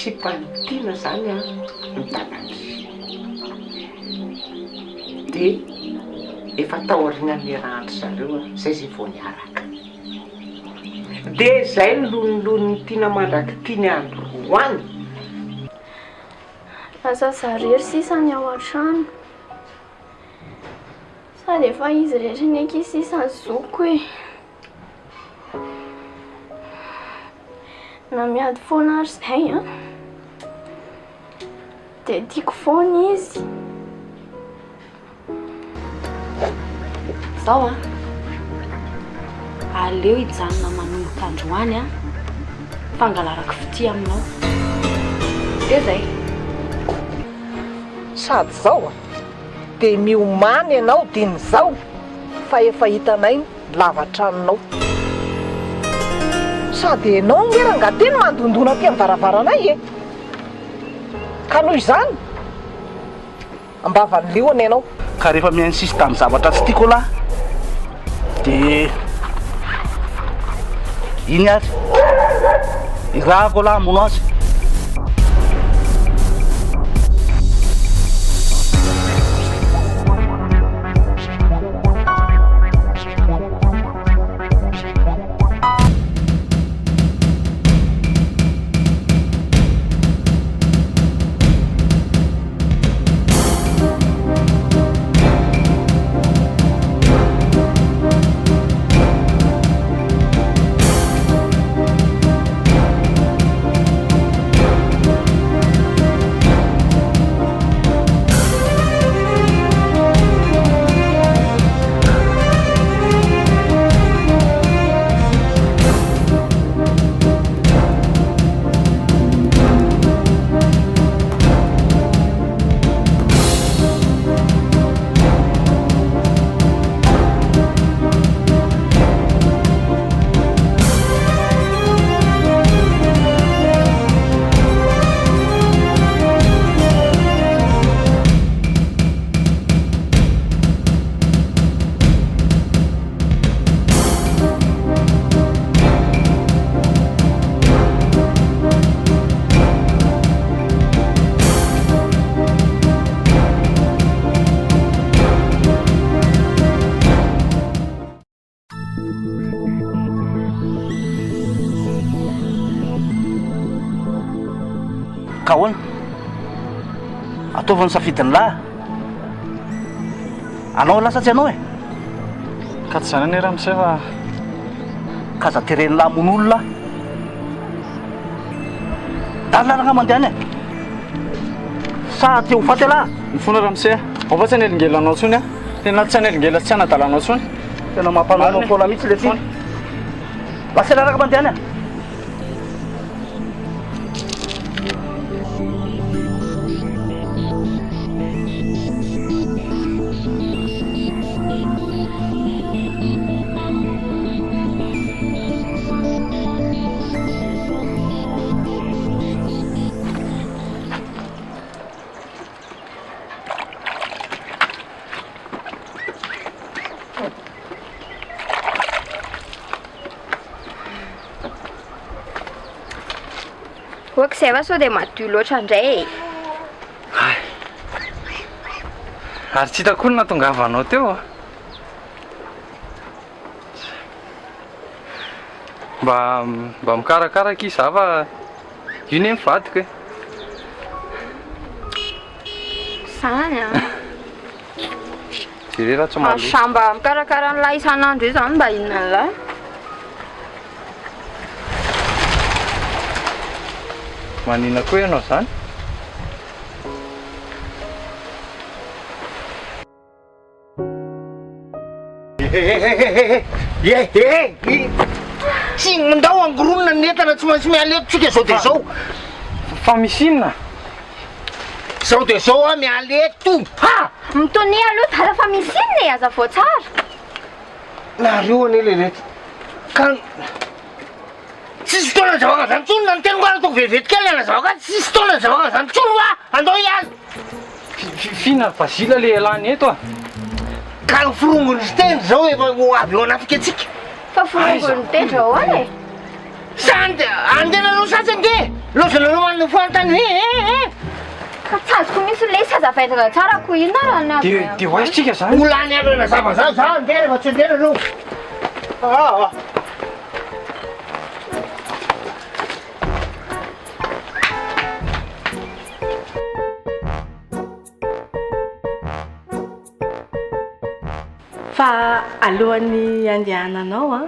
sy mpanitiana zany a mitanaky dia efa taorian'ny rahandry zareo zay zay vao niaraka dia zay nolonolony tiana mandraky tiany andro roany lasa zarery sisany ao an-trano sady efa izy rehetra ny aky sisany zoko hoe na miady foana ary zay a dia tiako foana izy zao aleo hijanona manomboka androany a fangalarako fity aminao dia zay sady zao dia miomany ianao dia nyzao fa efa hitanay lavatranonao sady ianao ngerangateny mandondona ty amin'ny varavaranay e ka noho izany ambavan'leoana ianao ka rehefa miainsisy tamin'ny zavatra tsy tiako lahy dia iny azy irahako lahy mono azy ka hoana ataovany safidiny lahy anao lasa tsy anao e ka tsy zany ane raha misay fa kaza tereny lahy mon'olona dalalana mandehany e sa ty ho faty lahy mifona raha misay ao fa tsy anelingelanao tsony a tena tsy anelingela tsy anadalanao tsony tena mampanao tola mihitsy le tsony lasa laraka mandehany e oaka izay va sao dia madio loatra indray ary tsy hitako olona natongavanao teo mba mikarakaraky izy za fa io ne mivadiko e zany a jerena tsy malo samba mikarakara an'lahy isan'andro io zany mba inona an'lahy manina koa ianao zany tsy mandao angoronona netana tsy maintsy mialetontsika zao dia zao fa misy inona zao dia zao a mialeto ha mitony aloha dala fa misy inona e aza vao tsara nareo ane lelety ka tsisy fotoana zavaka zany tsony na niteniko ala toko vetivety kely ana zavaka tsisy fotoana zavaka zany tsony wa andao iany fina bazila le alany eto ka ny forongony sy tendry zao efa avy eo anafika atsika fa forongony tendra ao any e sany andena anao satsy ange losana loman'ny fantany Ka tsy azoko misy le sazavaitaka tsara ko inona raha ny dia ho aizitsika zany olany arena zavazany za andera fa tsy andera reo fa alohan'ny andehananao a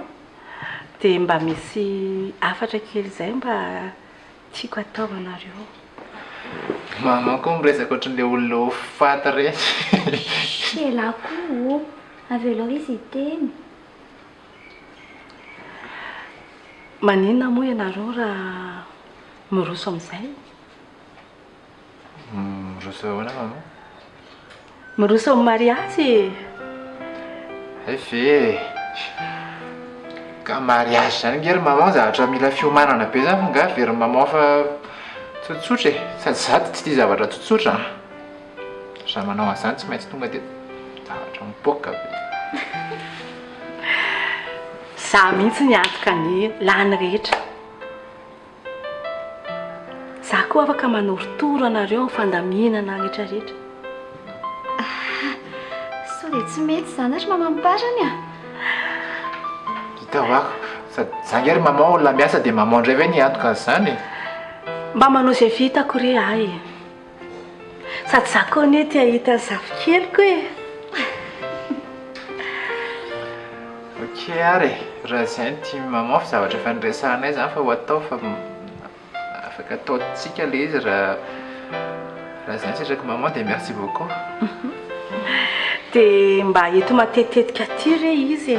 dia mba misy afatra kely izay mba tiako ataovanareo Mamako miresaka ohatran'ilay olona fata rehetra. Elako avelo izy iteny. maninona moa ianareo raha miroso amin'izay Miroso ahoana mama? miroso amin'ny mariazy Efe. Ka mariage zany ngery maman zavatra mila fiomanana be zany fa nga very maman fa tsotsotra e. Sady zato tsy tia zavatra tsotsotra. Raha manao an'izany tsy maintsy tonga dia zavatra mipoaka be. za mihitsy ny antoka ny lany rehetra za koa afaka manorotoro anareo ny fandaminana rehetrarehetra Sao dia tsy mety zany ary mamamparany a. Hita hoako. Sady za ngery maman olona miasa dia maman indray ve ny antoka an'izany e. mba manao izay vitako re ay sady za koa ne tia hita zavikeliko e Ok ary raha izay no tia maman fa zavatra efa niresahanay zany fa ho atao fa afaka ataontsika le izy raha izany sitraka maman dia merci beaucoup. dia mba eto matetitetika aty re izy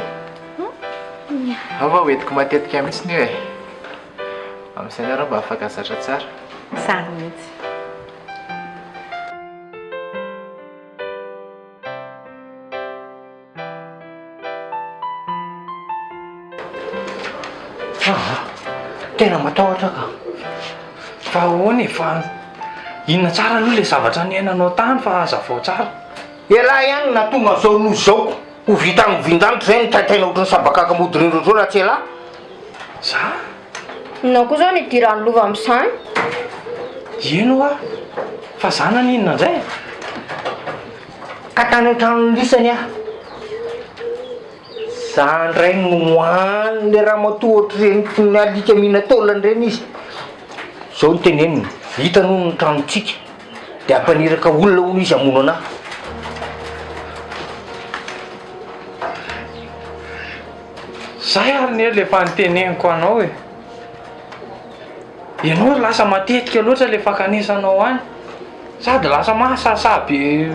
Ao va hoentiko matetika mihitsy ny hoe amin'izay nareo mba afaka zatra tsara. zany mihitsy tena matahotra ka fa ahoana e fa inona tsara aloha le zavatra niainanao tany fa aza vao tsara ialahy ihany na tonga zao no zao ho vita amin'ny vindanitra zay nitaitaina ohatrany sabakaka modin'ireo raha tsy elahy za Nao koa zao ny idirany lova amin'izany ino a fa za naninona indray ka tany an-trano lisany ah za ndray noany le raha matohatra reny ny alika mihina taolany reny izy zao ny teneniny hita noho ny tranontsika dia ampaniraka olona hono izy amono anahy zay ary ny le efa niteneniko anao e ianao lasa matetika loatra le fakanesanao any sady lasa mahasasaby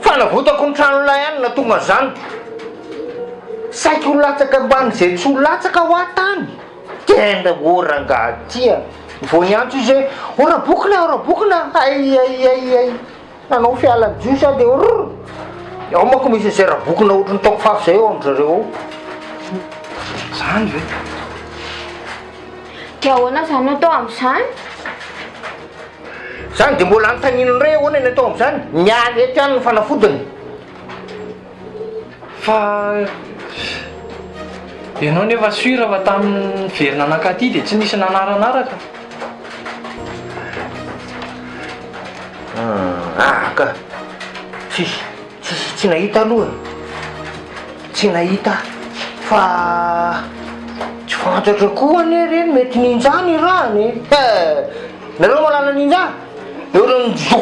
fanavotako ny tranolay ihany na tonga zany saiky ho latsaka ambany zay tsy ho latsaka ho atany tenda orangatia vao ny antso izy hoe orabokina ay nanao fialan-jo sady ao mako misy zay rabokina ohatrany taoko fafy zay eo amin'zareo ao zany ve dia ahoana zany atao amin'izany zany dia mbola anontaniana indray ahoana ny atao amin'izany nialy eto ihany ny fanafodiny fa ianao nefa suira fa tamin'ny verina anakaty dia tsy nisy nanaranaraka ka tsy nahita aloha tsy nahita fa tsy fantatra koa ane reny mety ninjany rahany nareo malala ninja ohatrany zo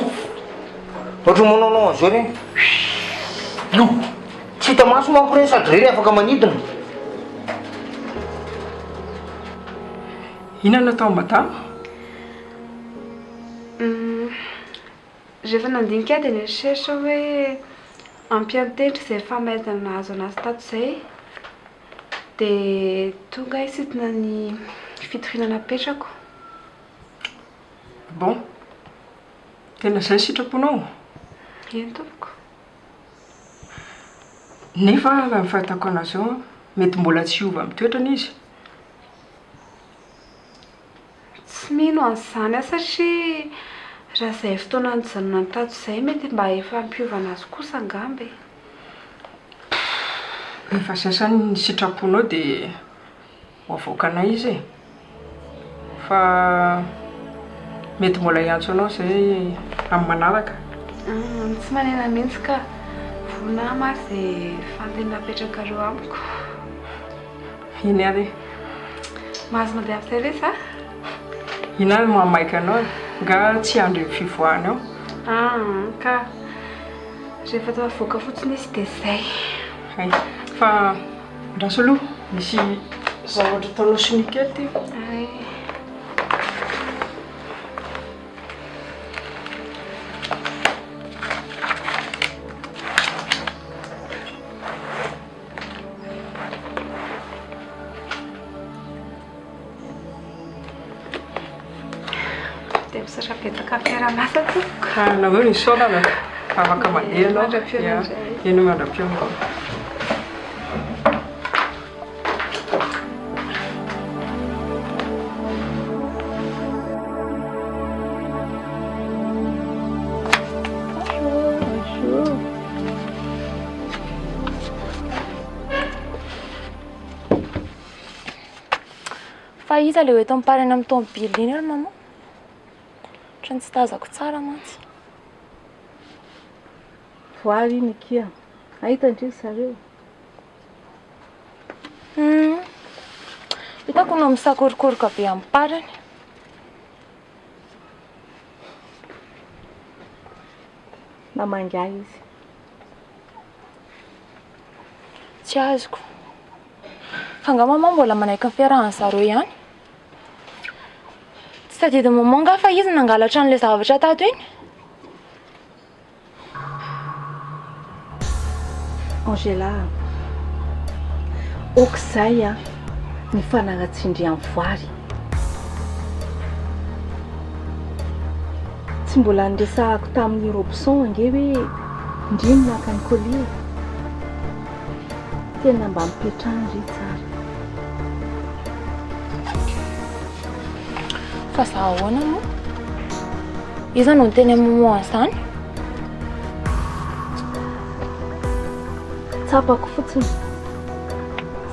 ohatry manaonao an'izao reny tsy hita maso manko reny sady reny afaka manidina inona natao madama rehefa nandinika dia neritreritra hoe ampiantehitra izay famaizana nahazo anazy tato izay dia tonga hisintona ny fitorinana petrako bon tena izay sitraponao eny tompoko nefa raha mifantako anazy ao mety mbola tsy hiova amin'ny toetrana izy tsy mino an'izany a satria raha izay fotoana nijanona ny tato izay mety mba efa ampiovana azy kosa angambe efa sasany ny sitraponao dia ho avoakanay izy e fa mety mbola hiantso anao zay amin'ny manaraka. Tsy manena mihitsy ka vonà masy izay fanteny napetraka reo amiko. Iny ary Mahazo mandeha amin'izay ve sa? iny ary mamaiky anao nga tsy andro fivoahana ao. Ka rehefa tao avoaka fotsiny izy dia izay. Hay fa ndraso aloha misy zavatra taonao sinikely ty. Dia misarapetaka fiara-masa ty. Ka nareo ny saonana afaka mandeha anao. Eny mandram-pianao. Fa iza ilay eto amparana amin'ny tomobily iny ary mama? Ohatrany tsy tazako tsara mantsy. Voary iny kia. Ahitandry zareo. Hitako no misakorokorika be amin'ny parany. Namanga izy. Tsy azoko. Fa nga mama mbola manaiky ny fiarahan'ny zareo ihany. Tsy tadidiny mama nga fa izy nangalatra an'ilay zavatra tato iny. Angela, okizay ny fanaratsindry amin'ny voary. Tsy mbola niresahako tamin'ny Robson ange hoe ndriny naka ny colis. Tena mba mipetrandry tsara. Fa za ahoana moa? Iza no niteny amin'ny maman izany? Tsapako fotsiny.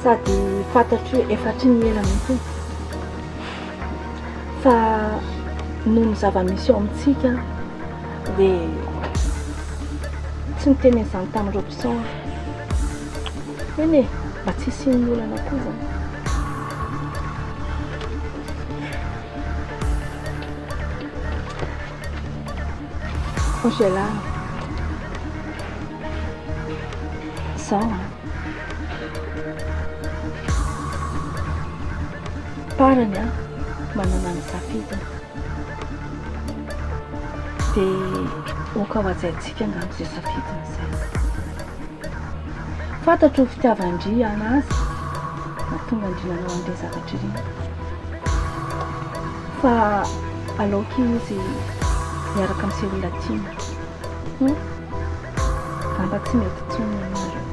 Sady fantatro hoe efa tsy niela mihitsy. Fa noho ny zava-misy ao amintsika dia tsy niteny izany tamin'ny Robson. Eny e, mba tsy hisian'ny olana koa zany. Angela, zao parany manana ny safidiny dia oka ho ajaintsika angano izay safidiny izay. Fantatro ny fitiavan-dry anazy natonga andrinanao an'ilay zavatra ireny. Fa aloky izy miaraka amin'izay olona tiana. Amba tsy mety tsony ianareo.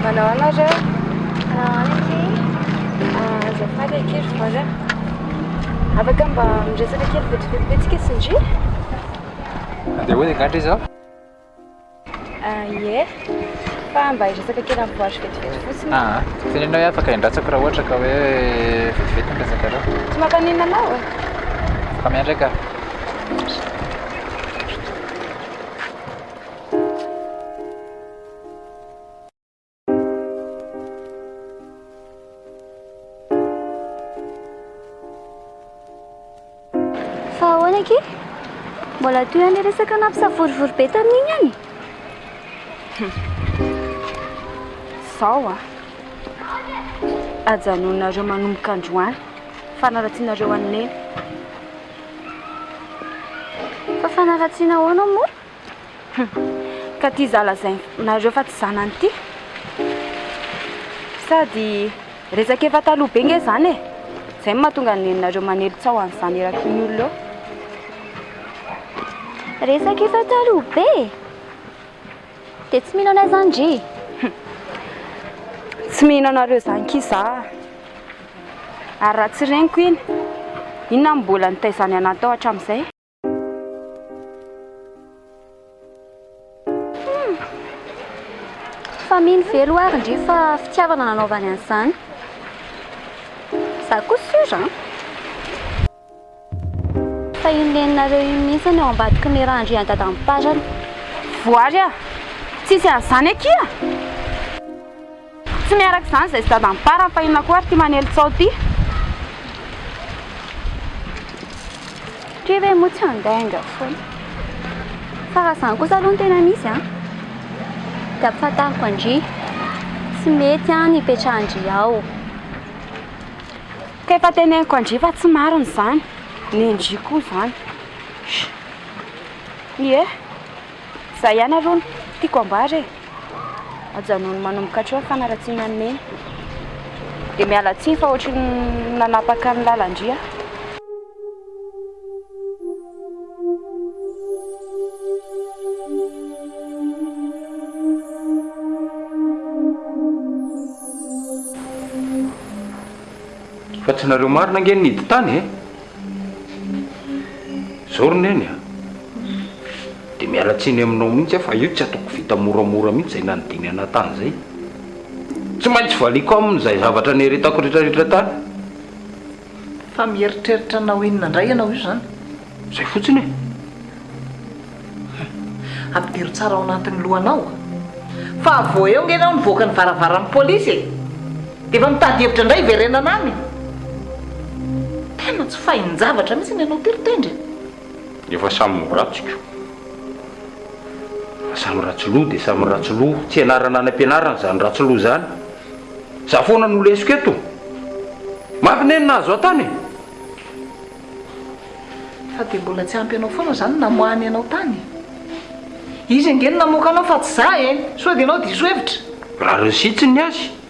Manao anareo? Azafady akery voara. Afaka mba miresaka kely vetivety betsika sindry? Andeha hoe angandry izy aho? Ie. Fa mba hiresaka kely amin'ny voary vetivety fotsiny. Tenenao hoe afaka hindratsako raha ohatra ka hoe vetivety ny resaka reo. Tsy mampanina anao e? Afaka miandry ka. Fa ahoana ake? Mbola toy any resaka nampisavorivory be tamin'iny any. Sao ajanonareo manomboka androany fanaratsianareo an'neny. Fa fanaratsiana ahoana moa? ka ty zalazay nareo fa tsy zanany ty sady resaka efa taloha be nge zany e zay mahatonga nenareo manelitsao an'izany eraky ny olona eo resaka efa taloha be dia tsy mino anay zany dry tsy mino anareo zany kiza ary raha tsy reniko iny inona mbola nitaizany anatao hatramin'izay fa mino velo ary ndry fa fitiavana nanaovany an'izany za koa sura fa ineninareo iny mihitsiny eo ambadiky ny raha andry an-dada mipazany voary a tsisy an'izany akia tsy miaraka izany zay sy dada mipara fa inona koa ary ty manelitsao ty dry ve moa tsy andainga foana fa raha zany kosa aloha ny tena misy a dia ampifantariko andry tsy mety a ny ipetrahandry ao ka efa teneniko andry fa tsy mariny zany ny ndry koa zany ie zay ihany aloha tiako ambary e ajanony manomboka hatreo fanaratsiana ny mena dia miala tsiny fa ohatry nanapaka ny lalandria fa tsy nareo marina nge nidy tany e zorony eny a dia miala tsiny aminao mihitsy fa io tsy ataoko vita moramora mihitsy zay nanodiny ana tany zay tsy maintsy valiko amin'izay zavatra neretako rehetrarehetra tany fa mieritreritra anao inona indray ianao io zany zay fotsiny e ampidiro tsara ao anatin'ny lohanao fa avo eo nge anao nivoaka ny varavaran'ny polisy e dia efa mitady hevitra indray iverenana any tena tsy fahinyjavatra mihitsy ny anao tiritendry efa samy ratsiko samy ratsoloha dia samy ratsoloha tsy ianarana any am-pianarana zany ratsoloha zany za foana no lesiko eto mafinenina azo atany fa dia mbola tsy ampy anao foana zany namoahany anao tany izy ngeny namoaka anao fa tsy za e soa dia anao diso hevitra raha resitsiny azy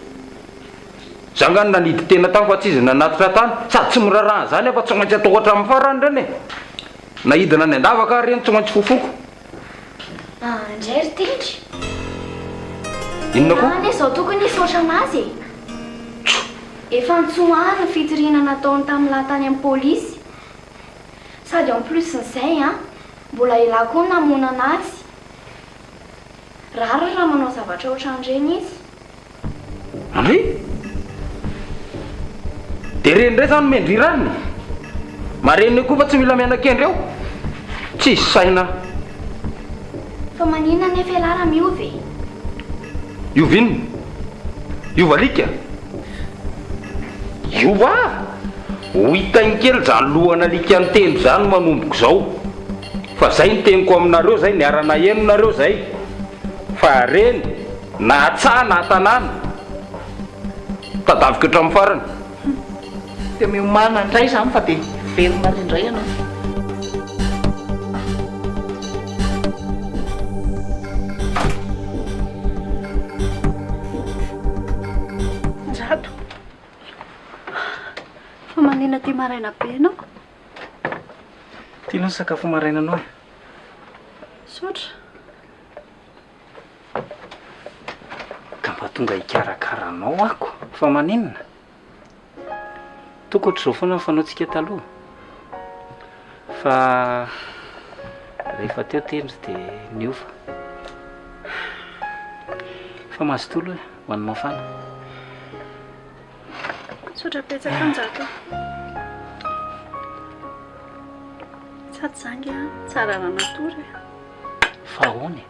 zangany nanidy tena tany fa tsy izy nanatitra tany sady tsy miraraha zany fa tsy maintsy atao hatramin'ny farany reny e nahidina ny andavaka reny tsy maintsy fofoko indray ry tendry inona koa any izao tokony hisaotra anazy efa nitsoahana fitirina nataony tamin'ny lahatany amin'ny polisy sady en plus n'izay a mbola ila koa namona anazy raha manao zavatra ohatran'ireny izy ary dia reny ndray zany mendry raniny mareny koa fa tsy mila mianan-kendry eo tsisy saina fa maninona ny efa lara miovy iovinina iovalika iova ho hitany kely zany lohana alika ny teny zany manomboko zao fa zay ny teniko aminareo zay niarana henonareo zay fa reny na tsaha na tanàna tadavika hatramin'ny farany dia miomana indray zany fa dia velona ry indray ianao zato fa manina ty maraina be anao tianao ny sakafo marainanao sotra ka mba tonga hikarakaranao ako fa maninona toko ohatr'izao foana nyfanaontsika taloha fa rehefa teo tendry dia niova fa mahazotolo ho an'ny mafana sotra petsaka anjato sady zangy a tsara raha natory fa hony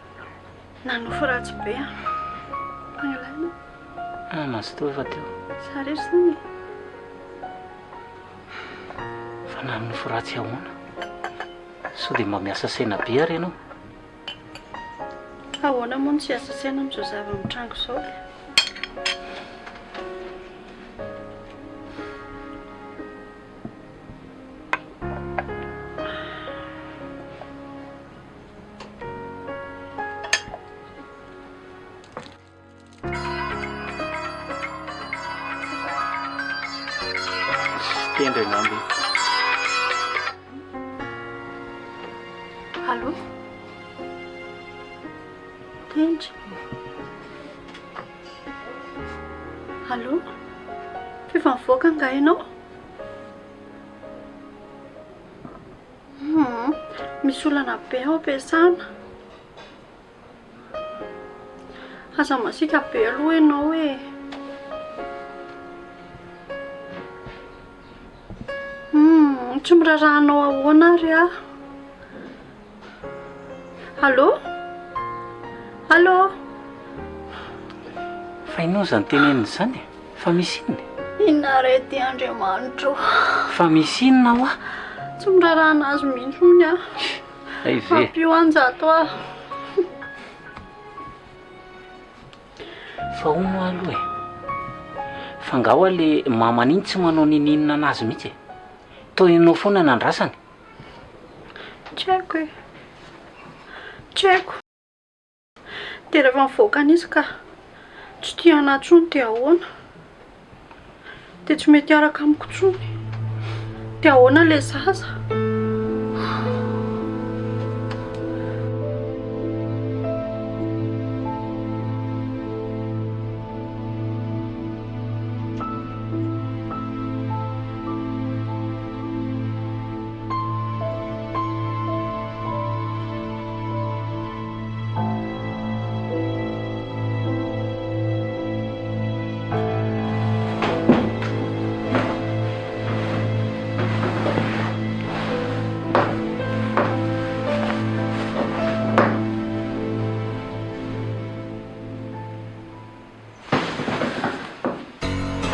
nanofo ratsy be a fanalaina mahazotolo efa teo sarery zany fa nanofo ratsy ahoana so dia mba miasa saina be ary ianao ahoana moa no tsy asa saina amin'izao zava-mitrango izao tendry ngamby. Allô? Tendry? Allô? Efa mivoaka nga ianao? Misy olana be ao am-piasana. Aza masika be aloha ianao e. Tsy miraranao ahoana ary ah? Allô? Allô? Fa inao zany teneniny zany e? Fa misy inona? Inare ty Andriamanitro. Fa misy inona ho ah? Tsy mirarana azy mihitsy hony ah. Ay ve? Mampio anjato ah. Fa ono aloha e. Fa ngao le mamany iny tsy manao nininona anazy mihitsy e. Toa ianao foana nandrasany. Tsy haiko e. Tsy haiko. Dia rehefa mivoaka an'izy ka tsy tia anahy intsony dia ahoana? Dia tsy mety araka amiko intsony. Dia ahoana le zaza?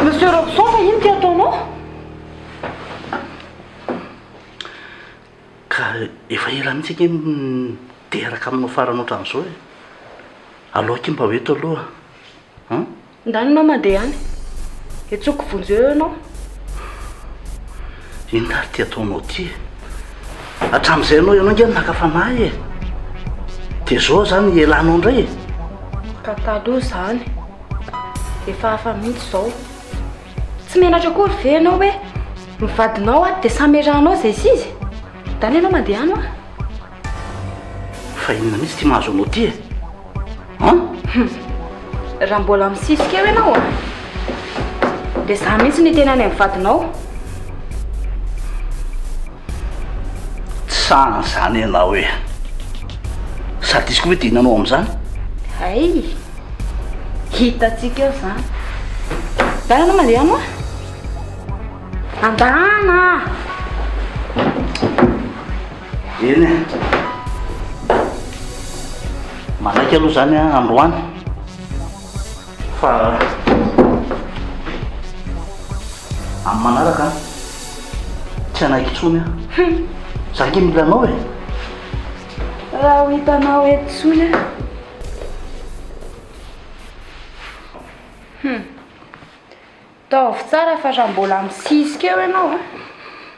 Monsieur Robson, fa ino ty ataonao? Ka efa ela mihitsy ake miteraka aminao farany ohatran'izao e. Aloha mba hoeto aloha. Ndanonao mandeha any? Etsoko vonjeo eo ianao? Inona ary ty ataonao ty? Hatramin'izay ianao nge nakafanay e. Dia zao zany elanao indray e. Ka taloha zany. Efa hafa mihitsy izao. Tsy menatra kory ve ianao hoe mivadinao ah dia sameranao izay izy? Dany ianao mandeha any ah? Fa inona mihitsy ty mahazo anao ty e? Raha mbola misisika eo ianao ah, dia za mihitsy ny tena any amin'ny vadinao. Tsany zany ianao e. Sady izy koa hoe dinanao amin'izany? Hay, hitantsika eo zany. Dany ianao mandeha any ah? Andana! Eny e. Manaiky aloha zany androany. Fa amin'ny manaraka tsy anaiky intsony ah. Za nge milanao e. Raha ho hitanao eto intsony ah. Taovy tsara fa raha mbola misisika eo ianao ah,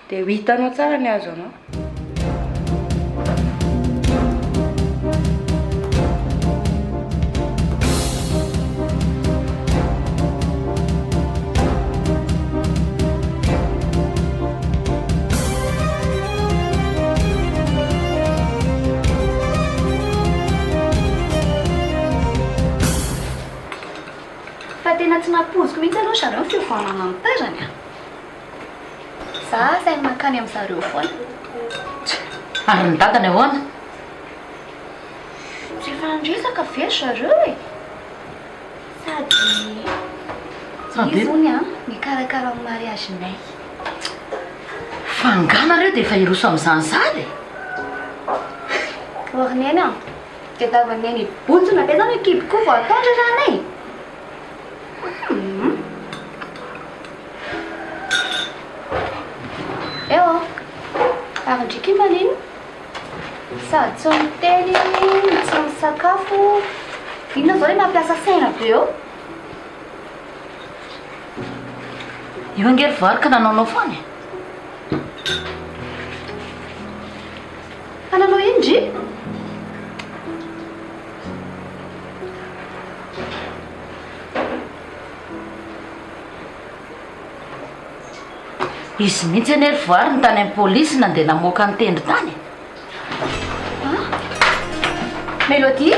dia ho hitanao tsara ny azo anao. Tena tsy napoziko mihitsy aloha zareo fiovaonana amin'ny tarany a. Za zay mankany amin'ny zareo foana. Ary ny dadany ahoana? Tsy fanandrisaka ve zareo e. Sady izy hony a mikarakara amin'ny mariagenay. Fanganareo dia efa iroso amin'izany sady. Orineny a, dia davaneny bonjona be zany hoe kiboko vao atao ndraranay. Eo, arindriky manino. Sady tsy miteny, tsy misakafo. Inona zao hoe mampiasa saina be eo? Io angery vary ka nanaonao foana e? Ananao indry? izy mihitsy any ery voary ny tany amin'ny polisy nandeha namoaka ny tendry tany. Mélodie?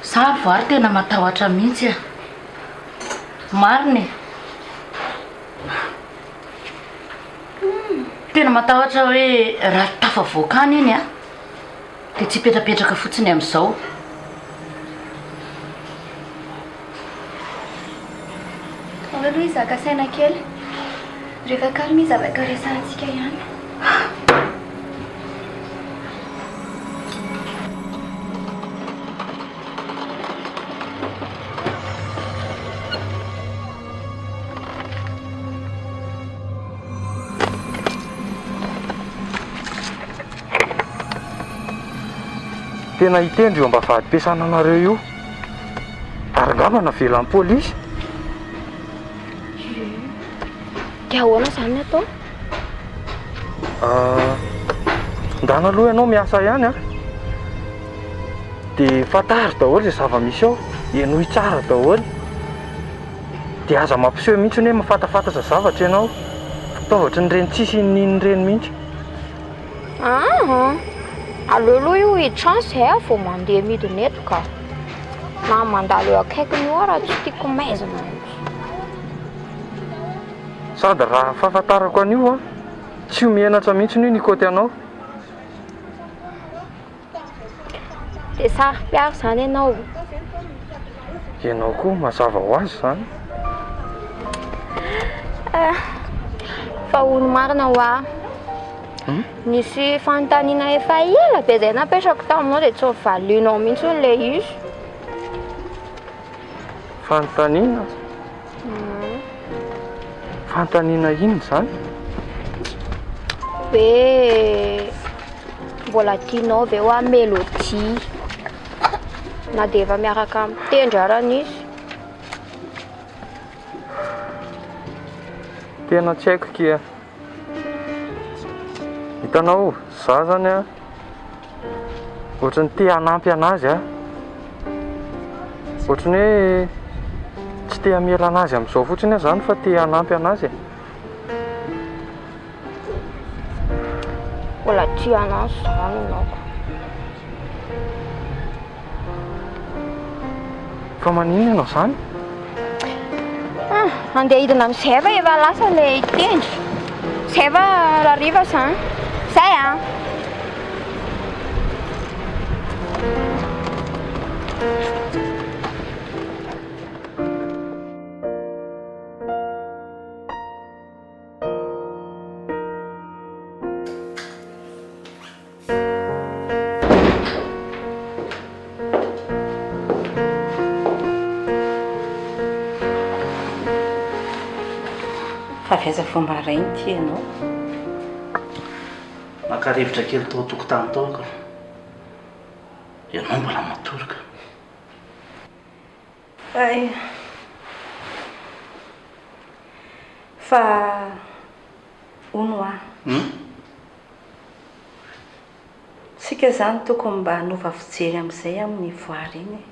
Za voary tena matahotra mihitsy. Mariny. Tena matahotra hoe raha tafavoakany iny dia tsy petrapetraka fotsiny amin'izao. Aloha izaka saina kely. Rehefa kalmy izy afaka resahantsika ihany. Tena hitendry eo mba vady-piasana anareo io. Ary angamba navelan'ny polisy. Dia ahoana izany atao? Ndana aloha ianao miasa ihany dia fantary daholo izay zava-misy ao, enohy tsara daholo. Dia aza mampiseho mihitsy hoe mafatafantatra zavatra ianao. Fitaovatra ny reny tsisy nin'ny reny mihitsy. Aloha io chance vao mandeha midina eto ka. Na mandalo eo akaikiny io raha tsy tiako maizina. Sady raha fahafantarako an'io tsy mienatra mihitsy io nikoty anao. Dia sarim-piaro izany ianao. Ianao koa mazava ho azy izany. Fa hono marina ho nisy fanontaniana efa ela be izay napetrako taminao dia tsy valinao mihitsy ilay izy. Fanontaniana? Fanontaniana ino izany? Hoe mbola tianao ve ho Mélodie na dia efa miaraka mitendry arany izy. Tena tsy haiko kia. Hitanao, za zany ohatrany te hanampy anazy ohatrany hoe tsy te hamela anazy amin'izao fotsiny zany fa te hanampy anazy. Mbola tia anazy izany ianao. Fa maninona ianao izany? Andeha hidina amin'izay fa efa lasa ilay hitendry. Izay fa rariva izany. Izay Fa viaza fomba rainy ty ianao. Maka-rivotra kely tao tokotany tao ka. Ianao mbola matoraka. Fa hono sika zany tokony mba hanova fijery amin'izay amin'ny voary iny.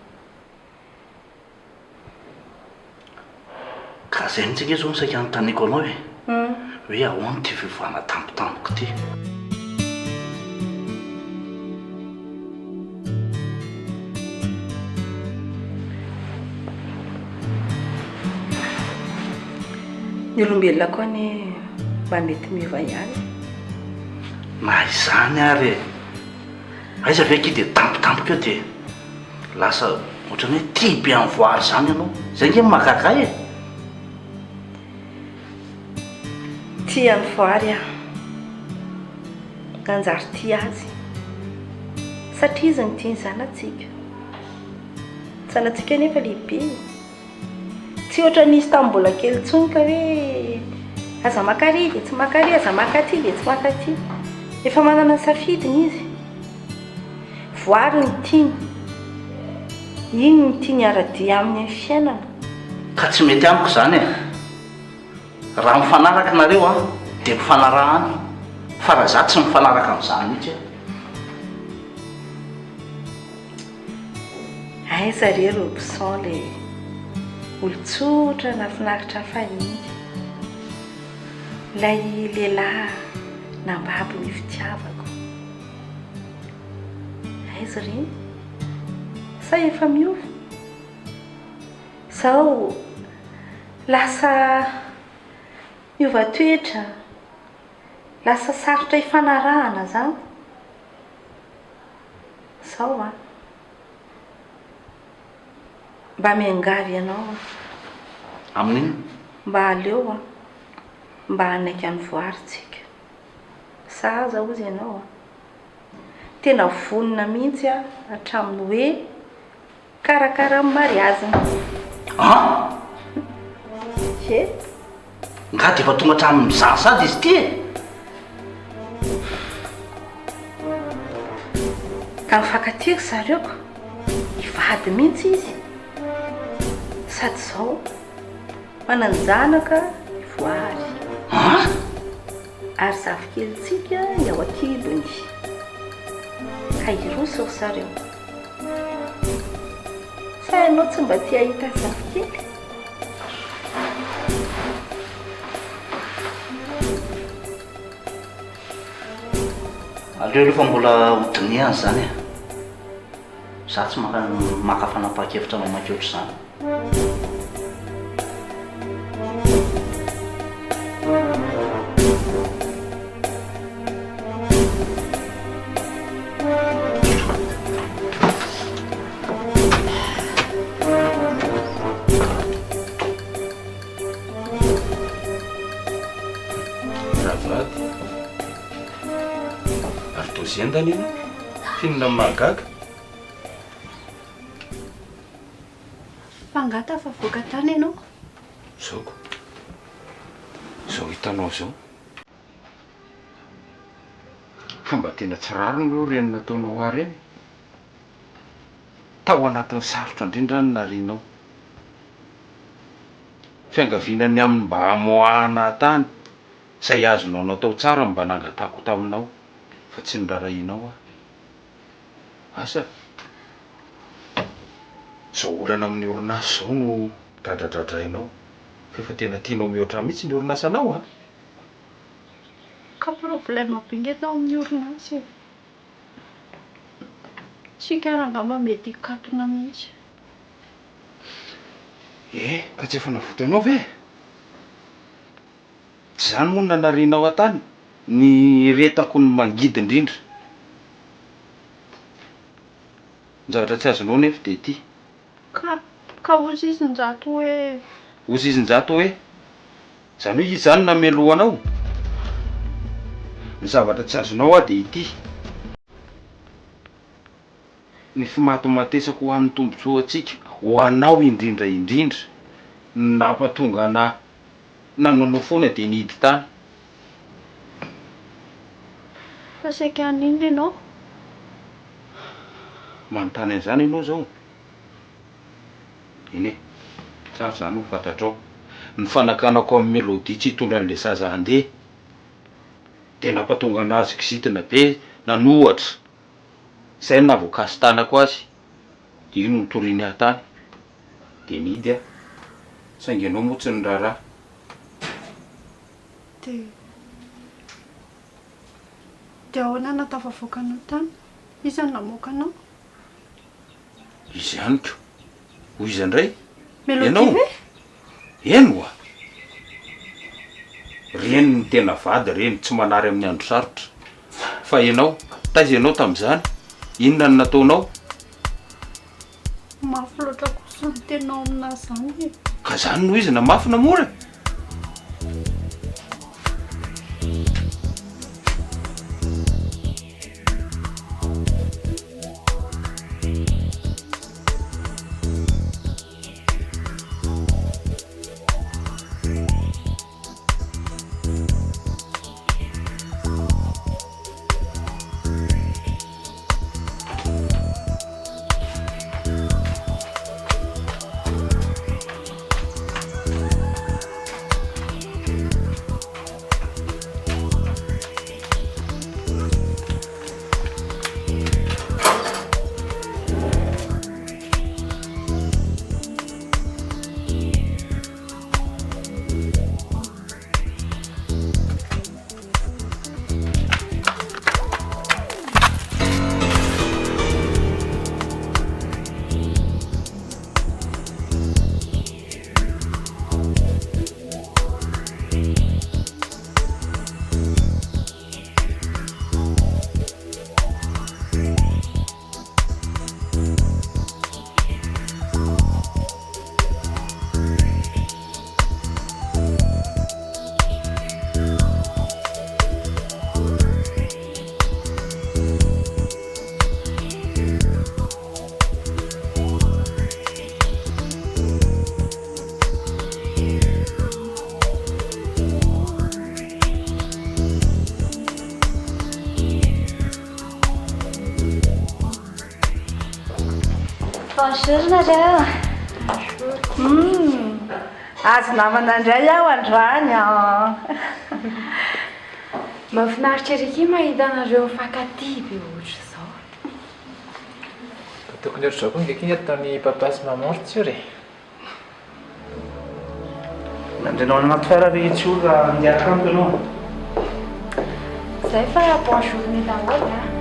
Ka zay mitsika izy hono saika anontaniako anao hoe ahoana ty fivoana tampotampoka ty. Ny olombelona koa ny mba mety miova ihany. Na izany ary aiza ve dia tampotampoka eo dia lasa ohatrany hoe tia be amin'ny voary izany ianao. Zay nge makakay Tia ny voary nanjary tia azy satria izy ny tiany zanatsika. Zanatsika nefa lehibe. Tsy ohatra nisy tamin'ny mbola kely tsony ka hoe aza makary dia tsy makary, aza makaty dia tsy makaty. Efa manana safidiny izy. Voary ny tiany. Iny ny tiany ara-dia amin'ny fiainana. ka tsy mety amiko izany raha mifanaraka nareo dia mifanarahany fa raha za tsy mifanaraka amin'izany mihitsy. Ay zareo robson le olotsotra nafinaritra fahiny. Ilay lehilahy nambabo ny fitiavako. Aiza reny? Sa efa miova? Zao lasa miova toetra, lasa sarotra hifanarahana zany. Zao a, mba miangavy ianao Amin'iny? mba aleo a, mba hanaiky any voaritsika. Saza ozy ianao a, tena vonina mihitsy a hatramin'ny hoe karakara amin'ny mariazina. Ye? Nga dia efa tonga hatramin'ny mizaha sady izy ty e. Ka mifankatiako zareoko, hivady mihitsy izy. Sady zao mananjanaka voary. Ary zafikelitsika ny ao ankilony. Ka irosoko zareo. Sa ianao tsy mba tia hita zafikely? Aleo rehefa mbola hodiniany zany e. Za tsy maka fanapa-kevitra mamaky ohatr' zany. Zendany ino? Fihinana mahagaga? Fangata fa voaka tany ianao. Zao. Zao hitanao zao. Fomba tena tsy rariny reo reny nataonao ary eny. Tao anatin'ny sarotra indrindra ny narinao. Fiangavianany amin'ny mba hamoahana tany. Zay azonao natao tsara mba nangatako taminao. Fa tsy nirarahinao a. Asa zao olana amin'ny orinasa zao no dradradradrainao. Fa tena tianao mihoatra mihitsy ny orinasanao a. Ka problème bengetao amin'ny orinasa. Tsy karangamba mety hikatona mihitsy. Ka tsy efa navotanao ve? Zany moa nanarianao atany. Ny retako ny mangidy indrindra. Zavatra tsy azonao nefa dia ty. Ka ozy izy njato hoe... Ozy izy njato hoe? Zany hoe izy zany namelohanao. Ny zavatra tsy azonao dia ity. Ny fimatomatesako ho an'ny tombontsoa antsika, ho anao indrindra indrindra, nampatonga nanao foana dia nihidy tany. Fa saika an'iny ianao. Manontany an'izany ianao zao. Iny e, tsara zany ho fantatrao. Ny fanakanako amin'ny mélodie tsy hitondra an'ilay zaza handeha. Dia nampatonga anazy kisitina be, nanohatra. Zay no nahavoakasy tanako azy. Dia ino nitoriany tany. Dia nihidy a. Saingy ianao moa tsy niraharaha. Dia ahoana natafavoakanao tany? Iza no namoakanao? Izy ihany ko. Hoy izy indray. Mélodie ve? Eno a. Reny ny tena vady, reny tsy manary amin'ny andro sarotra. Fa ianao, taiza ianao tamin'izany? Inona no nataonao? Mafy loatra kosa ny tenao aminazy zany. Ka zany noho izy na mafy na mora? Bonjour nareo. Azo namana indray aho androany mahafinaritra ery mahita anareo mifankatia be ohatra izao. Tokony ohatr'izao koa ndraiky iny ataon'ny papa sy maman tsy io re. Nandrenao anaty fiara rehetra io raha miaraka amiko ianao. Zay fa bonjour ny daholo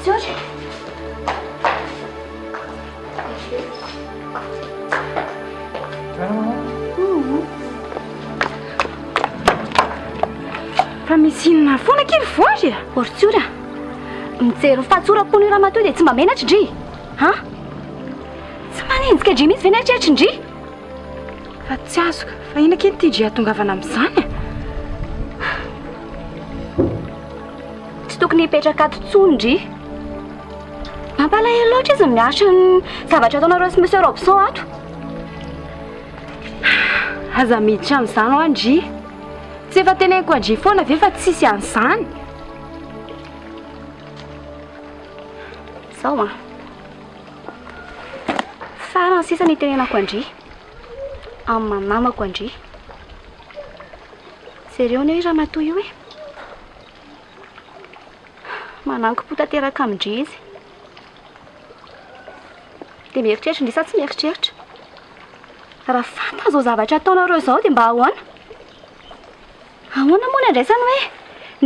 Tsotra. Fa misy inona foana kely voary Ortsura. Mijery fahatsoram-pony raha matoy dia tsy mba menatra indri. Ha? Tsy manenjika dri misy venatreritra indri. fa tsy azoka fa ina keny ty dry atongavana amin'izany Tsy tokony hipetraka ato tsony indri. Mampalahelo loatra izy miasa ny zavatra ataonareo sy monsieur Robson ato. aza miditra amin'izany ho andry tsy efa teneniko andry foana ve fa tsisy an'izany Zao farany sisa ny tenenako andry amin'ny mamako andry. Sereo ny hoe raha matoy io manango-po tanteraka amindry izy dia mieritreritra indri sa tsy mieritreritra. Raha fanta zao zavatra ataonareo izao dia mba ahoana moa ny andraisany hoe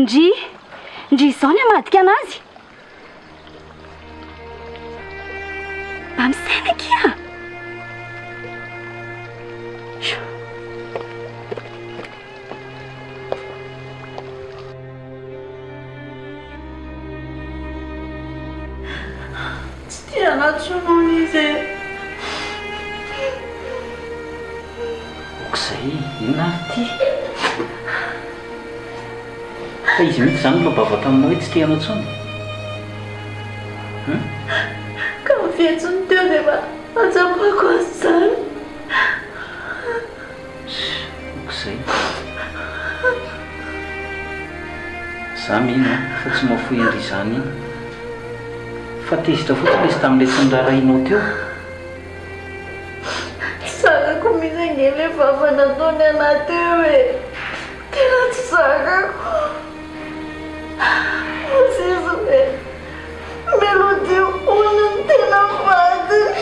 ndry izao ny hamadika anazy. Mba misaina kia tsy tia anatsonao izy okizay inona ty fa izy mihitsy izany lobava taminao hoe tsy tia anao tsony ka mivetsony teo dia mba atsapako azy izany okizay za mihina fa tsy mahafoy andry izany iny fa tezitra fotsiny izy tamin'ilay tsy nirarahinao teo sakako misy angely efa nataony anaty eo e tena tsy sakako mosizy hoe melody ona ny tena vadiny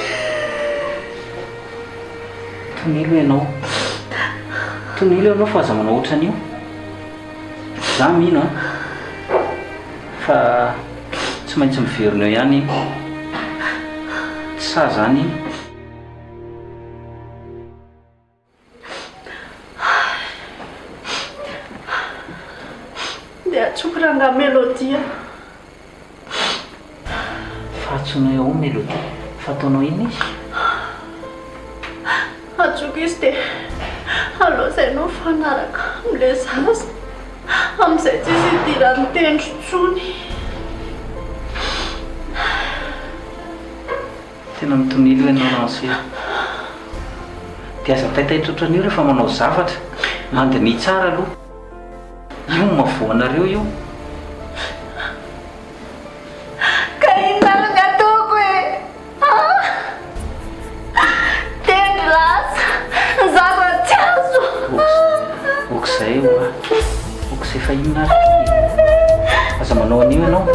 tonilo ianao fa aza manao ohatran'io za mino fa tsy maintsy miverina eo ihany iny tsy sa zany iny dia atsoky ranga melodia fa atsonao eo melody fa ataonao iny izy atsoky izy dia alohazainao fanaraka am'ilay zaza amin'izay tsisy hidirany tendro tsony tena mitonilo ianao lanse dia aza mitaitaitra ohatran'io rehefa manao zavatra mandiny tsara aloha io mavoanareo io ka inona ny ataoko e tendry lasa zaza tsy azo okizay okizay fa inona ary aza manao an'io ianao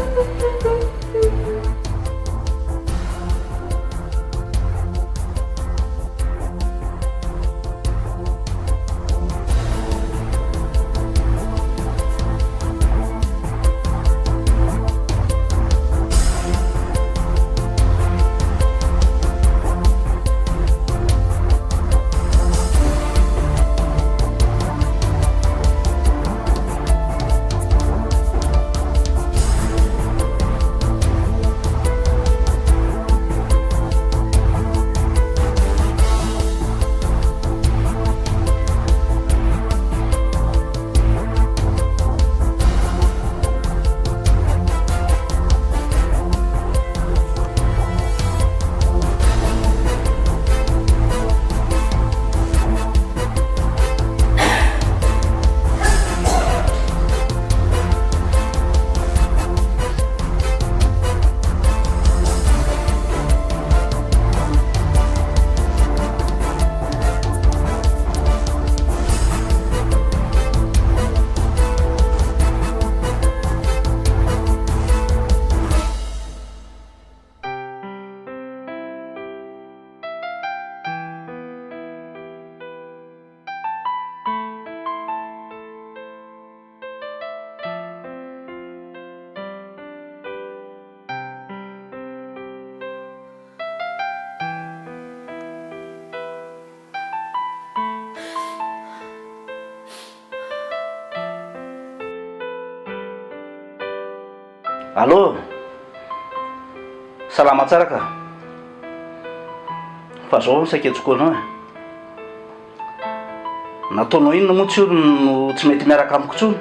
Allô? Salama tsara ka? Fa zao nisaketsoko anao e. Nataonao inona moa tsy olo no tsy mety miaraka amiko intsony?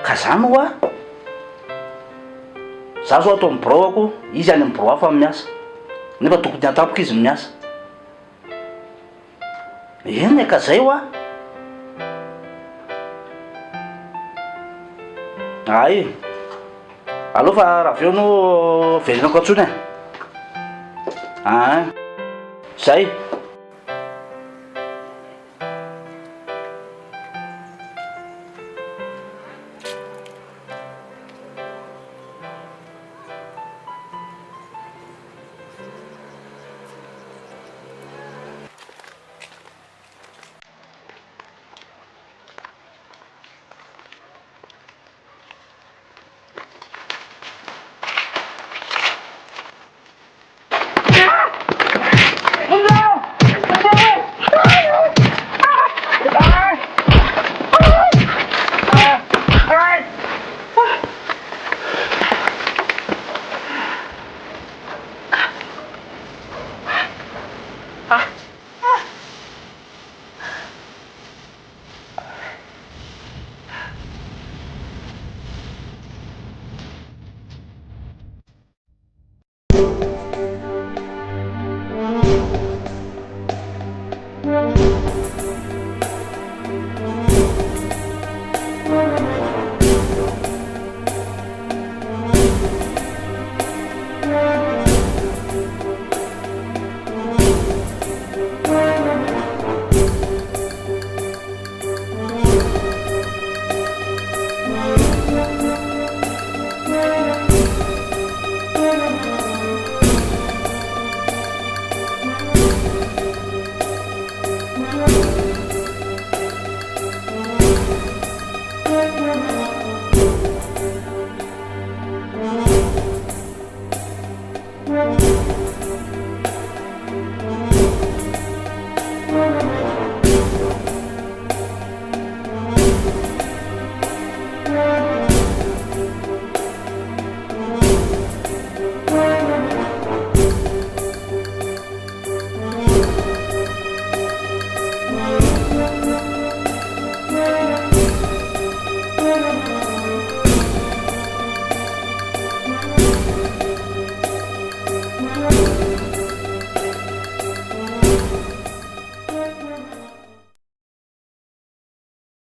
Ka zany hoa? Za zao atao mibraoako, izy any amin'ny bro hafa miasa. Nefa tokony atapiko izy miasa. Eny ka zay hoa? Ay. Allô fa raha aveo no verenako antsony e. Zay.